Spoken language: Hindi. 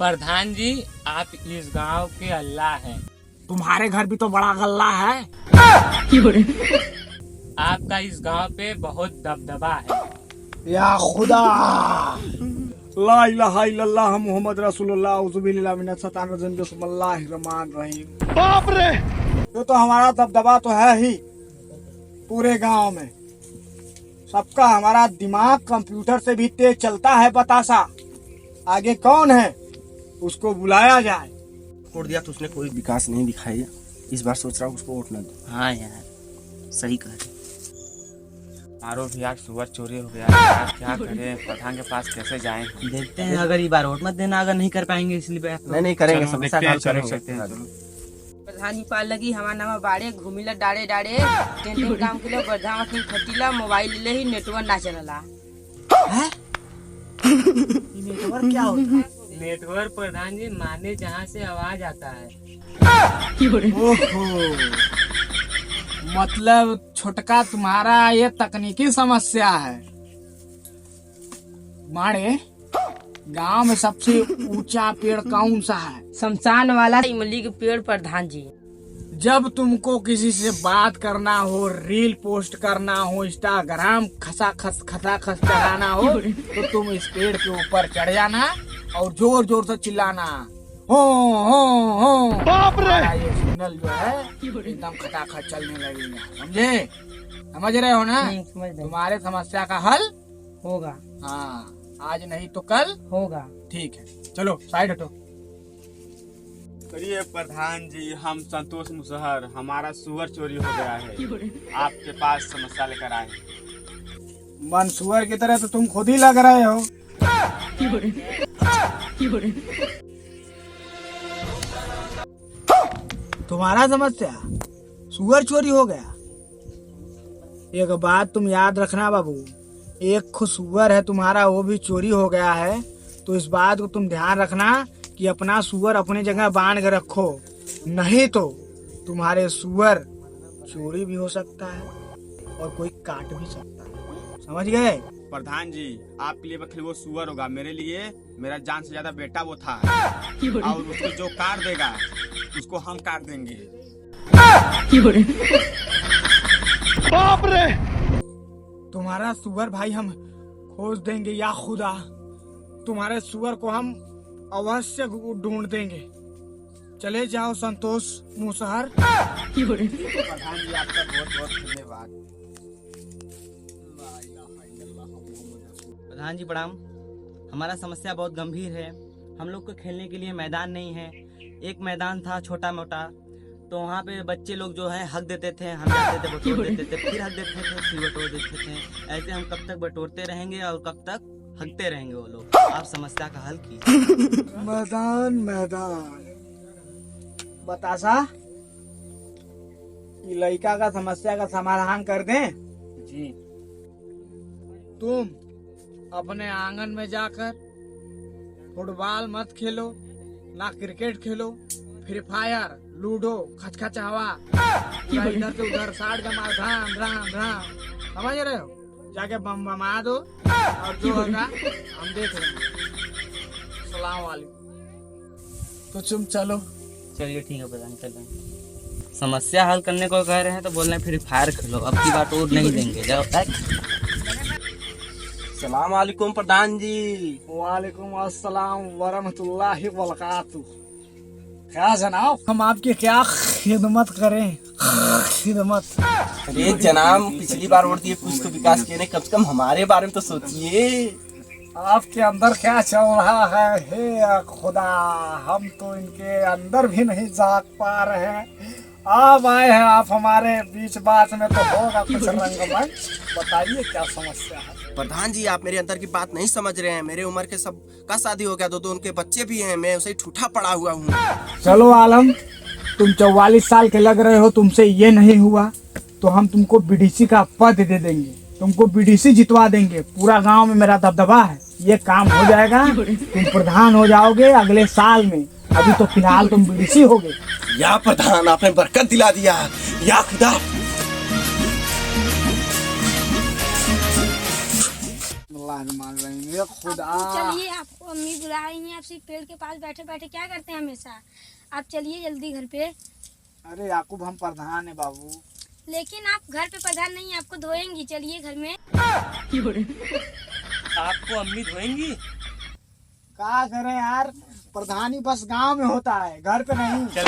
प्रधान जी, आप इस गांव के अल्लाह हैं। तुम्हारे घर भी तो बड़ा गल्ला है। आपका इस गांव पे बहुत दबदबा है। या खुदा, ला इलाहा इल्लल्लाह मुहम्मद रसूलुल्लाह औज़ुबिल्लाहि मिनश शैतानिर रजीम बिस्मिल्लाहिर रहमानिर रहीम। बाप रे, ये तो हमारा दबदबा तो है ही पूरे गांव में। सबका हमारा दिमाग कंप्यूटर से भी तेज चलता है। बतासा आगे कौन है, उसको बुलाया जाए। वोट दिया तो उसने कोई विकास नहीं दिखाया। इस बार सोच रहा हूँ उसको वोट ना दूं। हाँ यार, सही कह रहे। मारो भी यार, सुअर चोरी हो गया यार, क्या करें? प्रधान के पास कैसे जाएं? देखते हैं, अगर ये बार वोट मत देना, अगर नहीं कर पाएंगे इसलिए नहीं करेंगे, चलो, समस्या देखते हैं, हल चलो, करेंगे। सकते हैं, चलो। प्रधान जी पाल लगी हमारा नाम बाड़े घूमिला डाड़े डाड़े टेंशन काम के लिए वर्धा में खटीला मोबाइल ले ही नेटवर्क ना चलला। नेटवर्क क्या होता है? नेटवर्क प्रधान जी माने जहाँ से आवाज आता है। ओहो, मतलब छोटका तुम्हारा ये तकनीकी समस्या है। माड़े, गांव में सबसे ऊंचा पेड़ कौन सा है? शमशान वाला इमली के पेड़ प्रधान जी। जब तुमको किसी से बात करना हो, रील पोस्ट करना हो, इंस्टाग्राम खसा खस चलाना हो, तो तुम इस पेड़ के ऊपर चढ़ जाना और जोर जोर से चिल्लाना, हो बाप रे। ये सिग्नल जो है एकदम खटाखट चलने लगेगा, समझे? समझ रहे हो ना? तुम्हारे समस्या का हल होगा। हाँ, आज नहीं तो कल होगा। ठीक है, चलो साइड हटो। करिए प्रधान जी, हम संतोष मुसहर, हमारा सुअर चोरी हो गया है, आपके पास समस्या लेकर आए। मंसूर की तरह तो तुम खुद ही लग रहे हो। तुम्हारा समस्या सुअर चोरी हो गया। एक बात तुम याद रखना बाबू, एक सुअर है तुम्हारा, वो भी चोरी हो गया है। तो इस बात को तुम ध्यान रखना कि अपना सुअर अपनी जगह बांध के रखो, नहीं तो तुम्हारे सुअर चोरी भी हो सकता है और कोई काट भी सकता है। समझ गए? प्रधान जी, आपके लिए बखली वो सुअर होगा, मेरे लिए मेरा जान से ज्यादा बेटा वो था, और उसको जो काट देगा उसको हम काट देंगे। बाप रे, तुम्हारा सुअर भाई हम खोज देंगे। या खुदा, तुम्हारे सुअर को हम अवश्य ढूंढ देंगे। चले जाओ संतोष मुसहर। प्रधान जी, आपका बहुत बहुत धन्यवाद। प्रधान जी प्रणाम। हमारा समस्या बहुत गंभीर है। हम लोग को खेलने के लिए मैदान नहीं है। एक मैदान था छोटा मोटा, तो वहाँ पे बच्चे लोग जो है हक देते थे, हम जाते थे बटोर देते थे, फिर हक देते थे, फिर बटोर देते थे। ऐसे हम कब तक बटोरते रहेंगे और कब तक हकते रहेंगे वो लोग? आप समस्या का हल कीजिए। मैदान बतासा, ये लड़का का समस्या का समाधान कर दें। जी। तुम अपने आंगन में जाकर फुटबॉल मत खेलो, ना क्रिकेट खेलो, फ्री फायर, लूडो, खचखच हवा, इधर से उधर साठ का मार, धाम धाम धाम, समझ रहे हो? जाके बम बमा दो और जो होगा हम देख लेंगे। सलाम वालेकुम। तो तुम चलो। चलिए ठीक है प्रधान, चलें। समस्या हल करने को कह रहे हैं तो बोल रहे हैं फ्री फायर खेलो, अब की बात और नहीं देंगे। जाओ। सलाम वालेकुम प्रधान जी। वालेकुम अस्सलाम वरहमतुल्लाहि वबरकातुहू। क्या जनाब, हम आपकी क्या खिदमत करें? खिदमत। अरे जनाब, पिछली बार वोट दिए, कुछ तो विकास किए नहीं, कम से कम हमारे बारे में तो सोचिए। आपके अंदर क्या चल रहा है? हे खुदा, हम तो इनके अंदर भी नहीं झांक पा रहे हैं। आप आए हैं, आप हमारे बीच, बात में तो होगा कुछ रंगमंच। बताइए क्या समस्या है? प्रधान जी, आप मेरे अंदर की बात नहीं समझ रहे हैं। मेरे उम्र के सब का शादी हो गया, दो उनके बच्चे भी हैं, मैं उसे ठूठा पड़ा हुआ हूँ। चलो आलम, तुम 44 साल के लग रहे हो, तुमसे ये नहीं हुआ तो हम तुमको बीडीसी का पद दे देंगे, तुमको बीडीसी जितवा देंगे। पूरा गांव में मेरा दबदबा है, ये काम हो जाएगा। तुम प्रधान हो जाओगे अगले साल में, अभी तो फिलहाल तुम बीडीसी हो गए। या प्रधान, आपने बरकत दिला दिया। या खुदा। आवाज मान रही है खुदा। चलिए, आपको अम्मी बुला रही हैं। आप सिर्फ पेड़ के पास बैठे बैठे क्या करते हैं हमेशा? आप चलिए जल्दी घर पे। अरे याकूब, हम प्रधान है बाबू। लेकिन आप घर पे प्रधान नहीं, आपको धोएंगी। चलिए घर में। आपको अम्मी धोएंगी? क्या करें यार, प्रधानी बस गांव में होता है, घर पे नहीं। चल